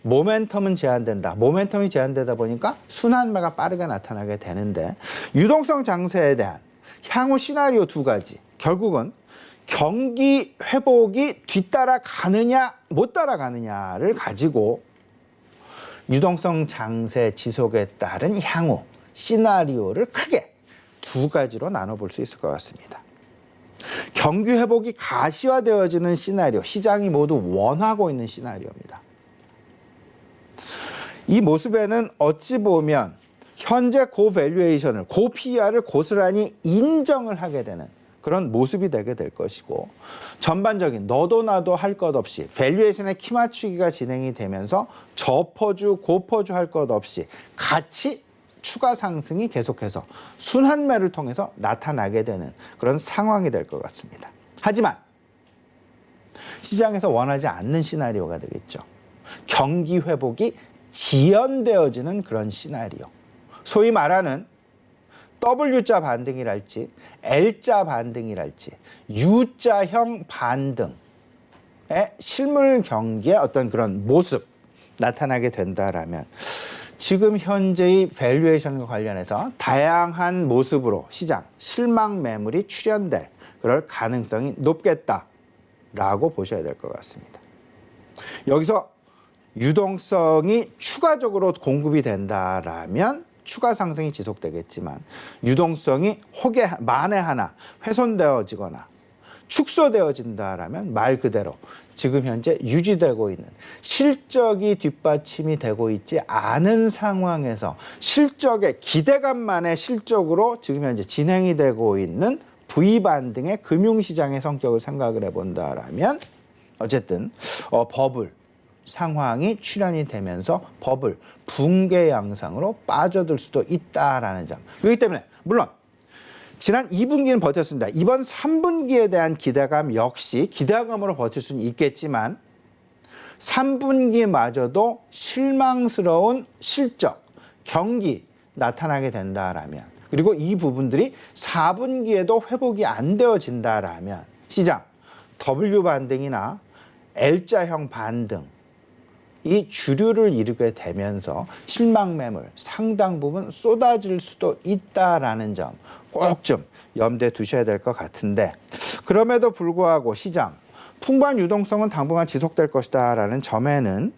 모멘텀은 제한된다. 모멘텀이 제한되다 보니까 순환매가 빠르게 나타나게 되는데 유동성 장세에 대한 향후 시나리오 두 가지. 결국은 경기 회복이 뒤따라가느냐 못 따라가느냐를 가지고 유동성 장세 지속에 따른 향후 시나리오를 크게 두 가지로 나눠볼 수 있을 것 같습니다. 경기 회복이 가시화되어지는 시나리오, 시장이 모두 원하고 있는 시나리오입니다. 이 모습에는 어찌 보면 현재 고밸류에이션을, 고PER을 고스란히 인정을 하게 되는 그런 모습이 되게 될 것이고 전반적인 너도 나도 할 것 없이 밸류에이션의 키 맞추기가 진행이 되면서 저퍼주, 고퍼주 할 것 없이 같이 추가 상승이 계속해서 순환매를 통해서 나타나게 되는 그런 상황이 될 것 같습니다. 하지만 시장에서 원하지 않는 시나리오가 되겠죠. 경기 회복이 지연되어지는 그런 시나리오. 소위 말하는 W자 반등이랄지 L자 반등이랄지 U자형 반등의 실물 경기의 어떤 그런 모습 나타나게 된다라면 지금 현재의 밸류에이션과 관련해서 다양한 모습으로 시장 실망 매물이 출현될 그럴 가능성이 높겠다라고 보셔야 될 것 같습니다. 여기서 유동성이 추가적으로 공급이 된다라면 추가 상승이 지속되겠지만 유동성이 혹에 만에 하나 훼손되어지거나 축소되어진다라면 말 그대로 지금 현재 유지되고 있는 실적이 뒷받침이 되고 있지 않은 상황에서 실적의 기대감만의 실적으로 지금 현재 진행이 되고 있는 V반등의 금융시장의 성격을 생각을 해본다라면 어쨌든 버블 상황이 출현이 되면서 버블 붕괴 양상으로 빠져들 수도 있다라는 점. 그렇기 때문에 물론 지난 2분기는 버텼습니다. 이번 3분기에 대한 기대감 역시 기대감으로 버틸 수는 있겠지만 3분기마저도 실망스러운 실적, 경기 나타나게 된다라면 그리고 이 부분들이 4분기에도 회복이 안 되어진다라면 시장 W 반등이나 L자형 반등 이 주류를 이루게 되면서 실망 매물 상당 부분 쏟아질 수도 있다라는 점 꼭 좀 염두에 두셔야 될 것 같은데 그럼에도 불구하고 시장 풍부한 유동성은 당분간 지속될 것이다라는 점에는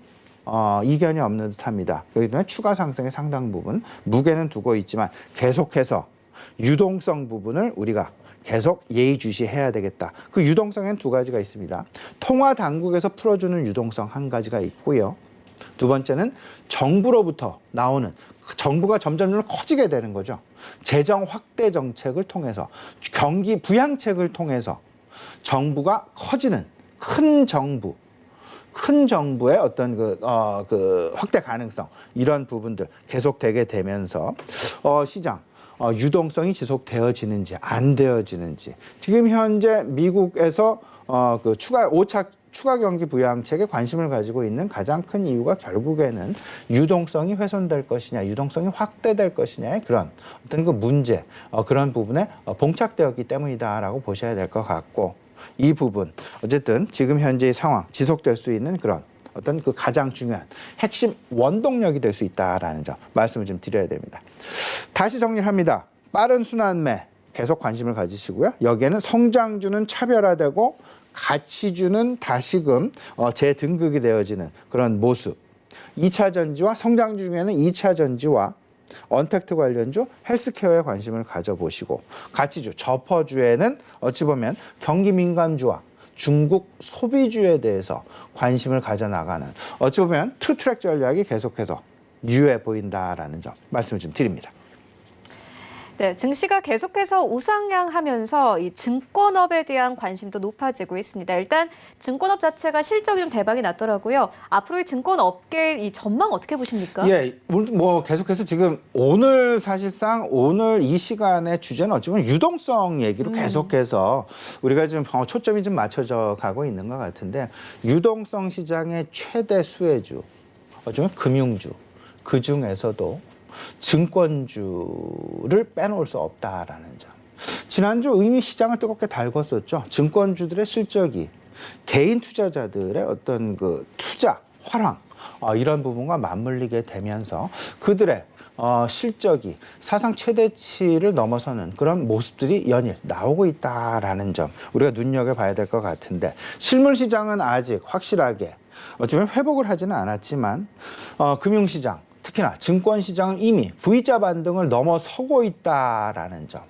이견이 없는 듯합니다. 그렇기 때문에 추가 상승의 상당 부분 무게는 두고 있지만 계속해서 유동성 부분을 우리가 계속 예의주시해야 되겠다. 그 유동성에는 두 가지가 있습니다. 통화 당국에서 풀어주는 유동성 한 가지가 있고요. 두 번째는 정부로부터 나오는 정부가 점점 커지게 되는 거죠. 재정 확대 정책을 통해서 경기 부양책을 통해서 정부가 커지는 큰 정부의 어떤 그 확대 가능성 이런 부분들 계속되게 되면서 시장 유동성이 지속되어지는지 안 되어지는지 지금 현재 미국에서 그 추가 경기 부양책에 관심을 가지고 있는 가장 큰 이유가 결국에는 유동성이 훼손될 것이냐, 유동성이 확대될 것이냐의 그런 어떤 그 문제, 그런 부분에 봉착되었기 때문이다라고 보셔야 될 것 같고 이 부분 어쨌든 지금 현재의 상황 지속될 수 있는 그런 어떤 그 가장 중요한 핵심 원동력이 될 수 있다라는 점 말씀을 좀 드려야 됩니다. 다시 정리를 합니다. 빠른 순환매 계속 관심을 가지시고요. 여기에는 성장주는 차별화되고 가치주는 다시금 재등극이 되어지는 그런 모습. 2차 전지와 성장주 중에는 2차 전지와 언택트 관련주, 헬스케어에 관심을 가져보시고 가치주, 저퍼주에는 어찌 보면 경기 민감주와 중국 소비주에 대해서 관심을 가져나가는 어찌 보면 투트랙 전략이 계속해서 유효해 보인다라는 점 말씀을 좀 드립니다. 네, 증시가 계속해서 우상향하면서 이 증권업에 대한 관심도 높아지고 있습니다. 일단 증권업 자체가 실적이 좀 대박이 났더라고요. 앞으로 이 증권업계 이 전망 어떻게 보십니까? 예, 뭐 계속해서 지금 오늘 사실상 오늘 이 시간의 주제는 어찌보면 유동성 얘기로 계속해서 우리가 지금 초점이 좀 맞춰져 가고 있는 것 같은데 유동성 시장의 최대 수혜주, 어쩌면 금융주, 그 중에서도 증권주를 빼놓을 수 없다라는 점. 지난주 이미 시장을 뜨겁게 달궜었죠. 증권주들의 실적이 개인 투자자들의 어떤 그 투자 화랑 이런 부분과 맞물리게 되면서 그들의 실적이 사상 최대치를 넘어서는 그런 모습들이 연일 나오고 있다라는 점 우리가 눈여겨봐야 될 것 같은데 실물 시장은 아직 확실하게 어쩌면 회복을 하지는 않았지만 금융시장 특히나 증권시장은 이미 V자 반등을 넘어서고 있다라는 점.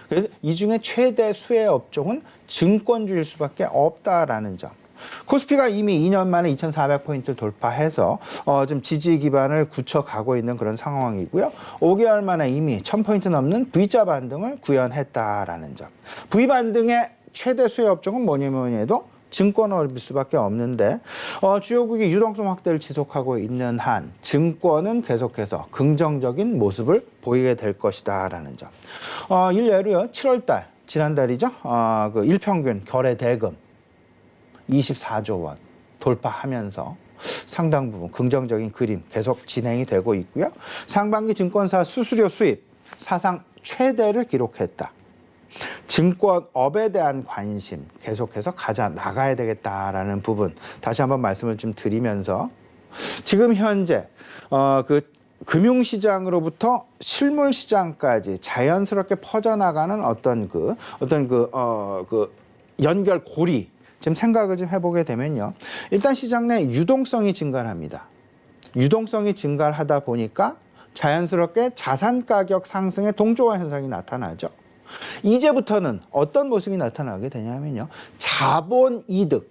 그래서 이 중에 최대 수혜 업종은 증권주일 수밖에 없다라는 점. 코스피가 이미 2년 만에 2,400포인트를 돌파해서 좀 지지 기반을 굳혀가고 있는 그런 상황이고요. 5개월 만에 이미 1,000포인트 넘는 V자 반등을 구현했다라는 점. V 반등의 최대 수혜 업종은 뭐니 해도 증권업일 수밖에 없는데 주요국이 유동성 확대를 지속하고 있는 한 증권은 계속해서 긍정적인 모습을 보이게 될 것이다라는 점. 일례로요. 7월달 지난달이죠. 그 일평균 거래 대금 24조 원 돌파하면서 상당 부분 긍정적인 그림 계속 진행이 되고 있고요. 상반기 증권사 수수료 수입 사상 최대를 기록했다. 증권업에 대한 관심 계속해서 가져 나가야 되겠다라는 부분 다시 한번 말씀을 좀 드리면서 지금 현재 그 금융시장으로부터 실물시장까지 자연스럽게 퍼져나가는 어떤 그 연결 고리 좀 생각을 좀 해보게 되면요. 일단 시장 내 유동성이 증가합니다. 유동성이 증가하다 보니까 자연스럽게 자산 가격 상승의 동조화 현상이 나타나죠. 이제부터는 어떤 모습이 나타나게 되냐면요. 자본 이득,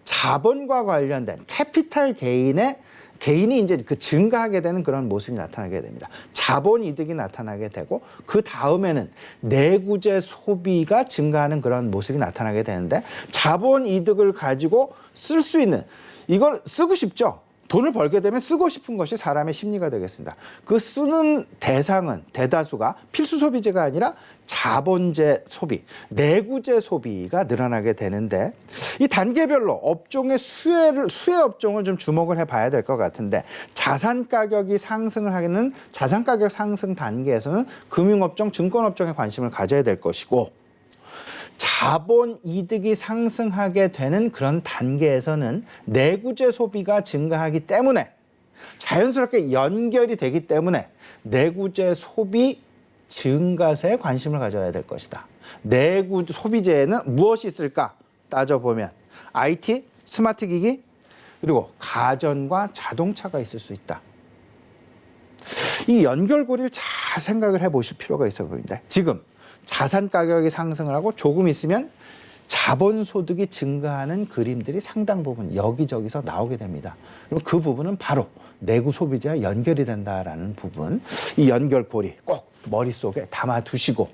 자본과 관련된 캐피탈 개인이 이제 그 증가하게 되는 그런 모습이 나타나게 됩니다. 자본 이득이 나타나게 되고 그 다음에는 내구재 소비가 증가하는 그런 모습이 나타나게 되는데 자본 이득을 가지고 쓸 수 있는 이걸 쓰고 싶죠. 돈을 벌게 되면 쓰고 싶은 것이 사람의 심리가 되겠습니다. 그 쓰는 대상은 대다수가 필수 소비재가 아니라 자본재 소비, 내구재 소비가 늘어나게 되는데 이 단계별로 업종의 수혜 업종을 좀 주목을 해봐야 될 것 같은데 자산 가격이 상승을 하는 자산 가격 상승 단계에서는 금융업종, 증권업종에 관심을 가져야 될 것이고 자본 이득이 상승하게 되는 그런 단계에서는 내구재 소비가 증가하기 때문에 자연스럽게 연결이 되기 때문에 내구재 소비 증가세에 관심을 가져야 될 것이다. 내구 소비재에는 무엇이 있을까 따져보면 IT, 스마트 기기, 그리고 가전과 자동차가 있을 수 있다. 이 연결고리를 잘 생각을 해보실 필요가 있어 보입니다. 지금 자산 가격이 상승을 하고 조금 있으면 자본소득이 증가하는 그림들이 상당 부분 여기저기서 나오게 됩니다. 그럼 그 부분은 바로 내구 소비재와 연결이 된다라는 부분, 이 연결고리 꼭 머릿속에 담아두시고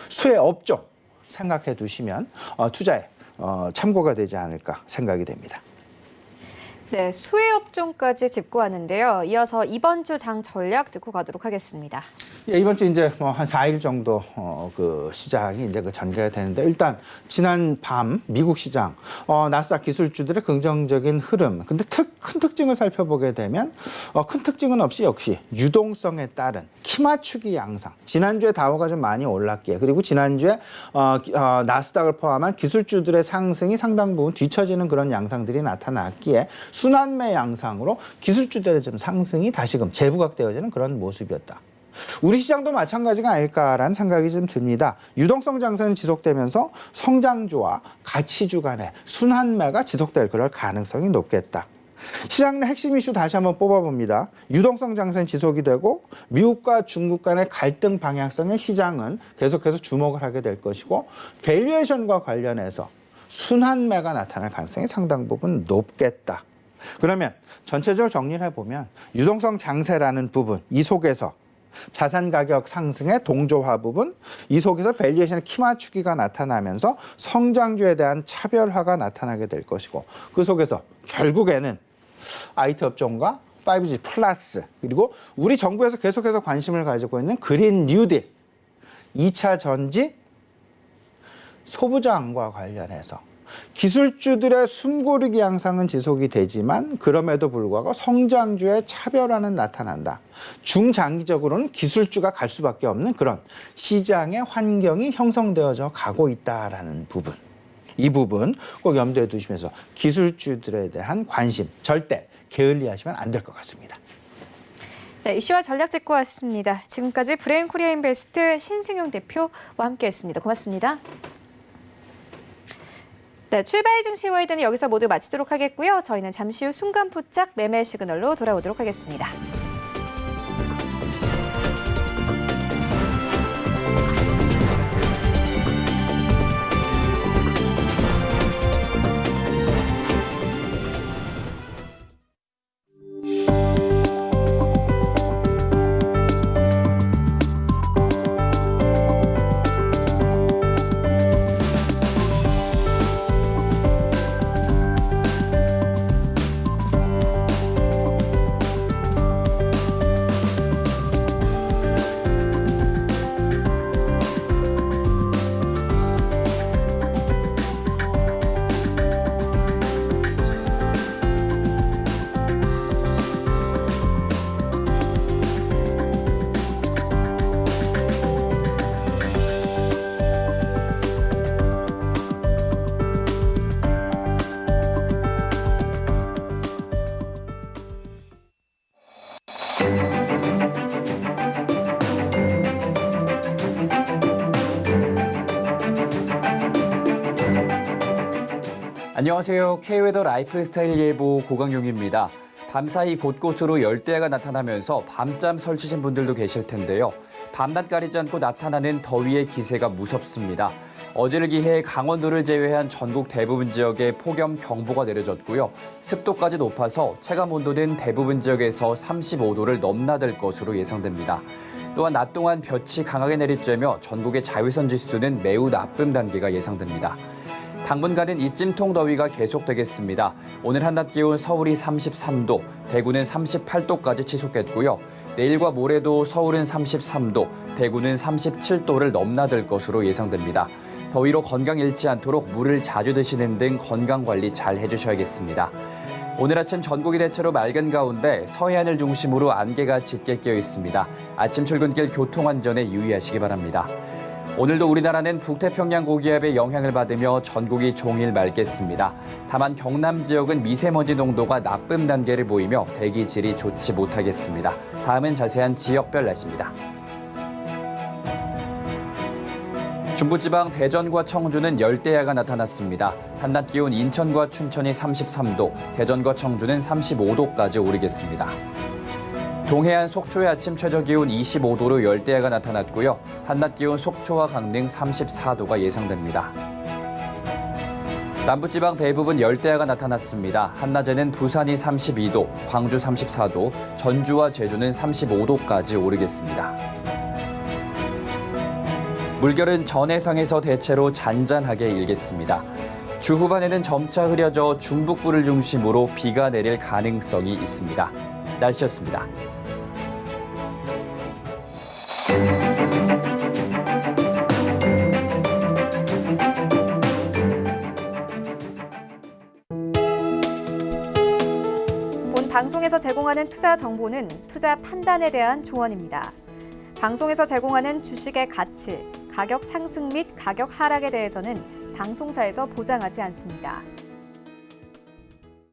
수혜 업종 생각해 두시면 투자에 참고가 되지 않을까 생각이 됩니다. 네, 수혜 업종까지 짚고 왔는데요. 이어서 이번 주 장 전략 듣고 가도록 하겠습니다. 예, 이번 주 이제 한 4일 정도 그 시장이 이제 그 전개가 되는데 일단 지난 밤 미국 시장 나스닥 기술주들의 긍정적인 흐름. 근데 큰 특징을 살펴보게 되면 큰 특징은 없이 역시 유동성에 따른 키 맞추기 양상. 지난주에 다우가 좀 많이 올랐기에 그리고 지난주에 나스닥을 포함한 기술주들의 상승이 상당 부분 뒤처지는 그런 양상들이 나타났기에 순환매 양상으로 기술주들의 좀 상승이 다시금 재부각되어지는 그런 모습이었다. 우리 시장도 마찬가지가 아닐까라는 생각이 좀 듭니다. 유동성 장세는 지속되면서 성장주와 가치주 간의 순환매가 지속될 그럴 가능성이 높겠다. 시장 내 핵심 이슈 다시 한번 뽑아봅니다. 유동성 장세는 지속이 되고 미국과 중국 간의 갈등 방향성의 시장은 계속해서 주목을 하게 될 것이고 밸류에이션과 관련해서 순환매가 나타날 가능성이 상당 부분 높겠다. 그러면 전체적으로 정리를 해보면 유동성 장세라는 부분, 이 속에서 자산 가격 상승의 동조화 부분, 이 속에서 밸류에이션의 키 맞추기가 나타나면서 성장주에 대한 차별화가 나타나게 될 것이고 그 속에서 결국에는 IT 업종과 5G 플러스 그리고 우리 정부에서 계속해서 관심을 가지고 있는 그린 뉴딜, 2차 전지, 소부장과 관련해서 기술주들의 숨고르기 양상은 지속이 되지만 그럼에도 불구하고 성장주의 차별화는 나타난다. 중장기적으로는 기술주가 갈 수밖에 없는 그런 시장의 환경이 형성되어져 가고 있다라는 부분. 이 부분 꼭 염두에 두시면서 기술주들에 대한 관심 절대 게을리하시면 안 될 것 같습니다. 네, 이슈와 전략 짚고 왔습니다. 지금까지 브레인 코리아 인베스트 신승용 대표와 함께했습니다. 고맙습니다. 네, 출발 증시 와이드는 여기서 모두 마치도록 하겠고요. 저희는 잠시 후 순간 포착 매매 시그널로 돌아오도록 하겠습니다. 안녕하세요. K웨더 라이프스타일 예보 고강용입니다. 밤사이 곳곳으로 열대야가 나타나면서 밤잠 설치신 분들도 계실 텐데요. 밤낮 가리지 않고 나타나는 더위의 기세가 무섭습니다. 어제를 기해 강원도를 제외한 전국 대부분 지역에 폭염 경보가 내려졌고요. 습도까지 높아서 체감온도는 대부분 지역에서 35도를 넘나들 것으로 예상됩니다. 또한 낮 동안 볕이 강하게 내리쬐며 전국의 자외선 지수는 매우 나쁨 단계가 예상됩니다. 당분간은 이 찜통 더위가 계속되겠습니다. 오늘 한낮 기온 서울이 33도, 대구는 38도까지 치솟겠고요. 내일과 모레도 서울은 33도, 대구는 37도를 넘나들 것으로 예상됩니다. 더위로 건강 잃지 않도록 물을 자주 드시는 등 건강관리 잘 해주셔야겠습니다. 오늘 아침 전국이 대체로 맑은 가운데 서해안을 중심으로 안개가 짙게 끼어 있습니다. 아침 출근길 교통안전에 유의하시기 바랍니다. 오늘도 우리나라는 북태평양 고기압의 영향을 받으며 전국이 종일 맑겠습니다. 다만 경남 지역은 미세먼지 농도가 나쁨 단계를 보이며 대기질이 좋지 못하겠습니다. 다음은 자세한 지역별 날씨입니다. 중부지방 대전과 청주는 열대야가 나타났습니다. 한낮 기온 인천과 춘천이 33도, 대전과 청주는 35도까지 오르겠습니다. 동해안 속초의 아침 최저기온 25도로 열대야가 나타났고요. 한낮 기온 속초와 강릉 34도가 예상됩니다. 남부지방 대부분 열대야가 나타났습니다. 한낮에는 부산이 32도, 광주 34도, 전주와 제주는 35도까지 오르겠습니다. 물결은 전해상에서 대체로 잔잔하게 일겠습니다. 주 후반에는 점차 흐려져 중북부를 중심으로 비가 내릴 가능성이 있습니다. 날씨였습니다. 본 방송에서 제공하는 투자 정보는 투자 판단에 대한 조언입니다. 방송에서 제공하는 주식의 가치, 가격 상승 및 가격 하락에 대해서는 방송사에서 보장하지 않습니다.